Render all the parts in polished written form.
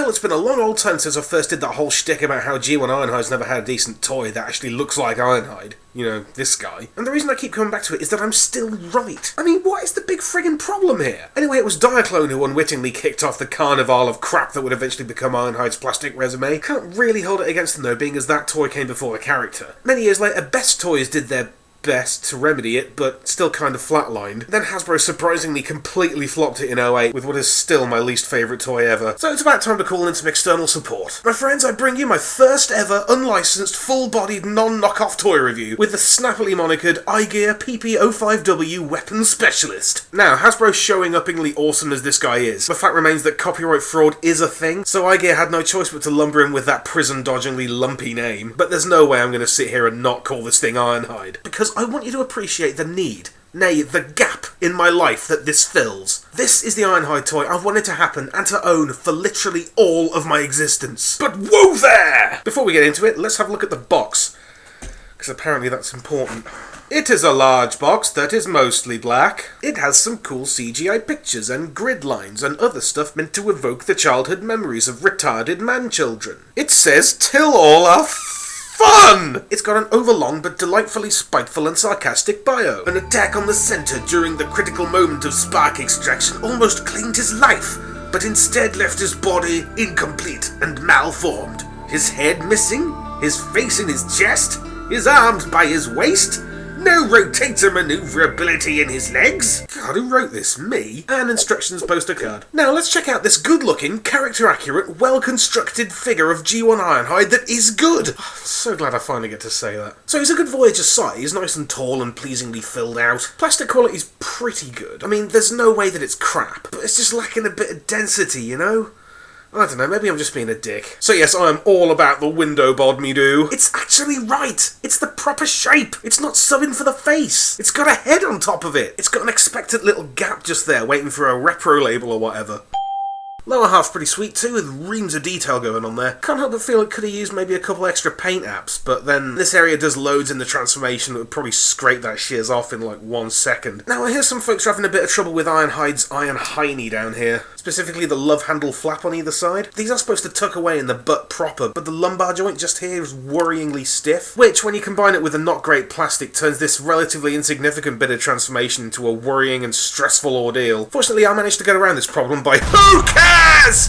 Still, it's been a long old time since I first did that whole shtick about how G1 Ironhide's never had a decent toy that actually looks like Ironhide. You know, this guy. And the reason I keep coming back to it is that I'm still right. I mean, what is the big friggin' problem here? Anyway, it was Diaclone who unwittingly kicked off the carnival of crap that would eventually become Ironhide's plastic resume. Can't really hold it against them though, being as that toy came before the character. Many years later, Best Toys did their best to remedy it, but still kind of flatlined. Then Hasbro surprisingly completely flopped it in '08 with what is still my least favourite toy ever. So it's about time to call in some external support. My friends, I bring you my first ever unlicensed, full-bodied, non-knockoff toy review with the snappily monikered iGear PP05W Weapon Specialist. Now, Hasbro showing uppingly awesome as this guy is, the fact remains that copyright fraud is a thing, so iGear had no choice but to lumber in with that prison-dodgingly lumpy name. But there's no way I'm going to sit here and not call this thing Ironhide, because I want you to appreciate the need, nay, the gap in my life that this fills. This is the Ironhide toy I've wanted to happen and to own for literally all of my existence. But whoa there! Before we get into it, let's have a look at the box, because apparently that's important. It is a large box that is mostly black. It has some cool CGI pictures and grid lines and other stuff meant to evoke the childhood memories of retarded man-children. It says, "Till all are fun!" It's got an overlong but delightfully spiteful and sarcastic bio. An attack on the centre during the critical moment of spark extraction almost claimed his life, but instead left his body incomplete and malformed. His head missing, his face in his chest, his arms by his waist, no rotator maneuverability in his legs. God, who wrote this? Me? And instructions poster card. Now let's check out this good-looking, character-accurate, well-constructed figure of G1 Ironhide that is good. So glad I finally get to say that. So he's a good Voyager size, nice and tall and pleasingly filled out. Plastic quality's pretty good. I mean, there's no way that it's crap, but it's just lacking a bit of density, you know? I don't know, maybe I'm just being a dick. So yes, I am all about the window bod me do. It's actually right! It's the proper shape! It's not subbing for the face! It's got a head on top of it! It's got an expected little gap just there, waiting for a repro label or whatever. Lower half's pretty sweet too, with reams of detail going on there. Can't help but feel it could have used maybe a couple extra paint apps, but then this area does loads in the transformation that would probably scrape that shiz off in like 1 second. Now I hear some folks are having a bit of trouble with Ironhide's Ironhide down here. Specifically the love handle flap on either side. These are supposed to tuck away in the butt proper, but the lumbar joint just here is worryingly stiff, which when you combine it with a not great plastic turns this relatively insignificant bit of transformation into a worrying and stressful ordeal. Fortunately I managed to get around this problem by who cares?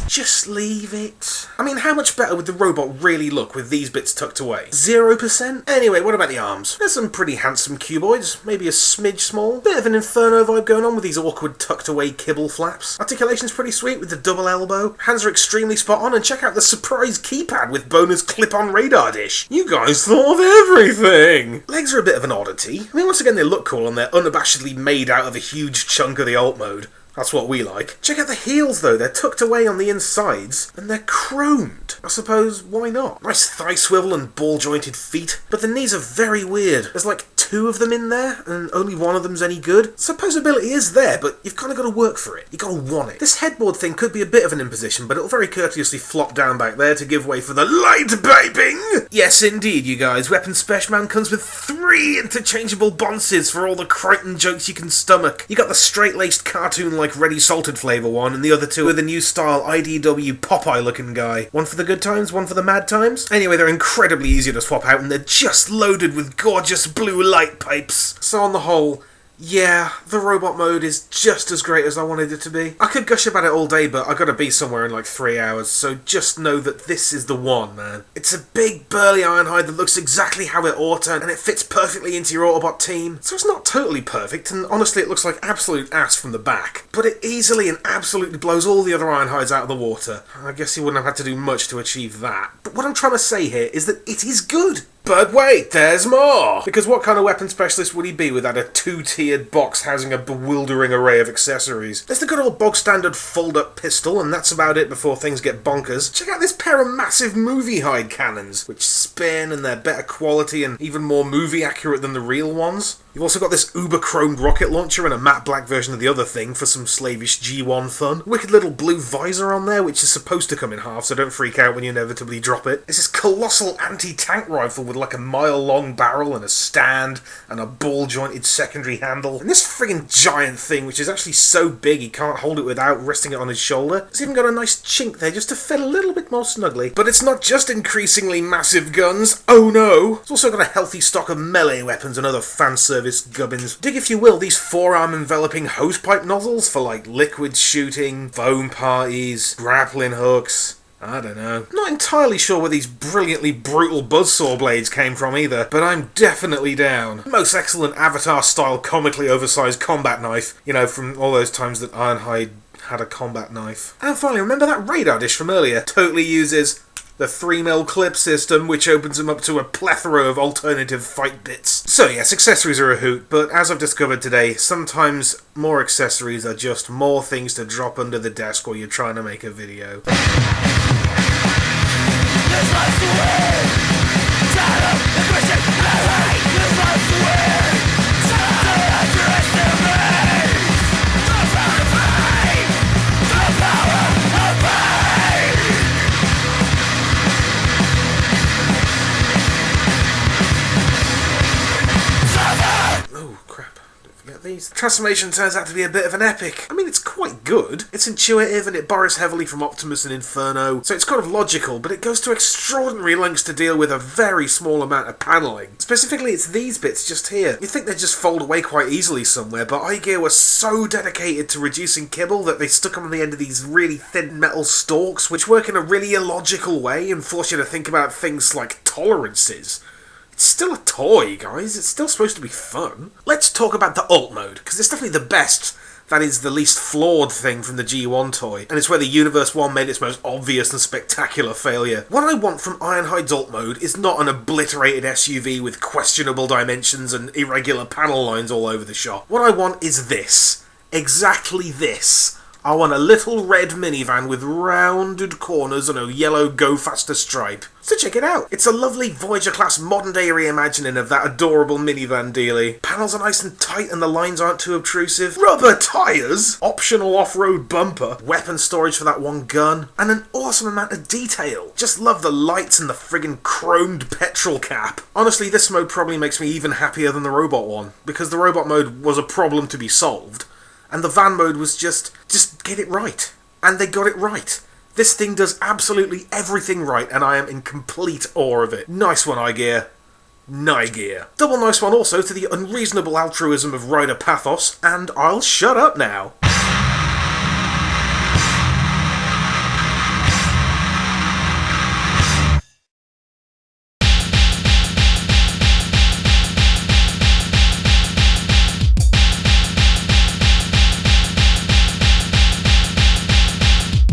Just leave it. I mean, how much better would the robot really look with these bits tucked away? 0%? Anyway, what about the arms? There's some pretty handsome cuboids, maybe a smidge small. Bit of an Inferno vibe going on with these awkward tucked away kibble flaps. Articulation's pretty sweet with the double elbow. Hands are extremely spot on, and check out the surprise keypad with bonus clip-on radar dish. You guys thought of everything! Legs are a bit of an oddity. I mean, once again they look cool and they're unabashedly made out of a huge chunk of the alt mode. That's what we like. Check out the heels though, they're tucked away on the insides, and they're chromed. I suppose, why not? Nice thigh swivel and ball-jointed feet, but the knees are very weird. There's like 2 of them in there, and only one of them's any good. Supposability is there, but you've kind of got to work for it. You've got to want it. This headboard thing could be a bit of an imposition, but it'll very courteously flop down back there to give way for the light piping! Yes, indeed, you guys. Weapon Special Man comes with 3 interchangeable bonces for all the Crichton jokes you can stomach. You got the straight-laced cartoon-like Ready Salted flavour one, and the other 2 are the new style IDW Popeye-looking guy. One for the good times, one for the mad times. Anyway, they're incredibly easy to swap out, and they're just loaded with gorgeous blue light pipes. So on the whole, yeah, the robot mode is just as great as I wanted it to be. I could gush about it all day, but I gotta be somewhere in like 3 hours, so just know that this is the one, man. It's a big, burly Ironhide that looks exactly how it ought to, and it fits perfectly into your Autobot team. So it's not totally perfect, and honestly it looks like absolute ass from the back. But it easily and absolutely blows all the other Ironhides out of the water. I guess you wouldn't have had to do much to achieve that. But what I'm trying to say here is that it is good. But wait, there's more! Because what kind of weapon specialist would he be without a 2-tiered box housing a bewildering array of accessories? There's the good old bog-standard fold-up pistol, and that's about it before things get bonkers. Check out this pair of massive movie hide cannons, which spin and they're better quality and even more movie accurate than the real ones. You've also got this uber-chromed rocket launcher and a matte black version of the other thing for some slavish G1 fun. Wicked little blue visor on there, which is supposed to come in half, so don't freak out when you inevitably drop it. It's this colossal anti-tank rifle with like a mile-long barrel and a stand and a ball-jointed secondary handle. And this friggin' giant thing, which is actually so big he can't hold it without resting it on his shoulder, it's even got a nice chink there just to fit a little bit more snugly. But it's not just increasingly massive guns, oh no! It's also got a healthy stock of melee weapons and other fan service gubbins. Dig, if you will, these forearm enveloping hosepipe nozzles for like liquid shooting, foam parties, grappling hooks. I don't know. Not entirely sure where these brilliantly brutal buzzsaw blades came from either, but I'm definitely down. Most excellent Avatar-style comically oversized combat knife, you know, from all those times that Ironhide had a combat knife. And finally, remember that radar dish from earlier? Totally uses the 3mm clip system, which opens them up to a plethora of alternative fight bits. So yes, accessories are a hoot, but as I've discovered today, sometimes more accessories are just more things to drop under the desk while you're trying to make a video. The transformation turns out to be a bit of an epic. I mean, it's quite good. It's intuitive and it borrows heavily from Optimus and Inferno, so it's kind of logical, but it goes to extraordinary lengths to deal with a very small amount of panelling. Specifically, it's these bits just here. You'd think they'd just fold away quite easily somewhere, but iGear was so dedicated to reducing kibble that they stuck them on the end of these really thin metal stalks, which work in a really illogical way and force you to think about things like tolerances. It's still a toy, guys. It's still supposed to be fun. Let's talk about the alt mode, because it's definitely the best, that is, the least flawed thing from the G1 toy, and it's where the Universe 1 made its most obvious and spectacular failure. What I want from Ironhide's alt mode is not an obliterated SUV with questionable dimensions and irregular panel lines all over the shop. What I want is this. Exactly this. I want a little red minivan with rounded corners and a yellow Go Faster stripe. So check it out. It's a lovely Voyager-class modern-day reimagining of that adorable minivan dealie. Panels are nice and tight and the lines aren't too obtrusive. Rubber tyres! Optional off-road bumper. Weapon storage for that one gun. And an awesome amount of detail. Just love the lights and the friggin' chromed petrol cap. Honestly, this mode probably makes me even happier than the robot one, because the robot mode was a problem to be solved. And the van mode was just get it right. And they got it right. This thing does absolutely everything right, and I am in complete awe of it. Nice one, iGear. Nigear. Double nice one also to the unreasonable altruism of rider pathos, and I'll shut up now.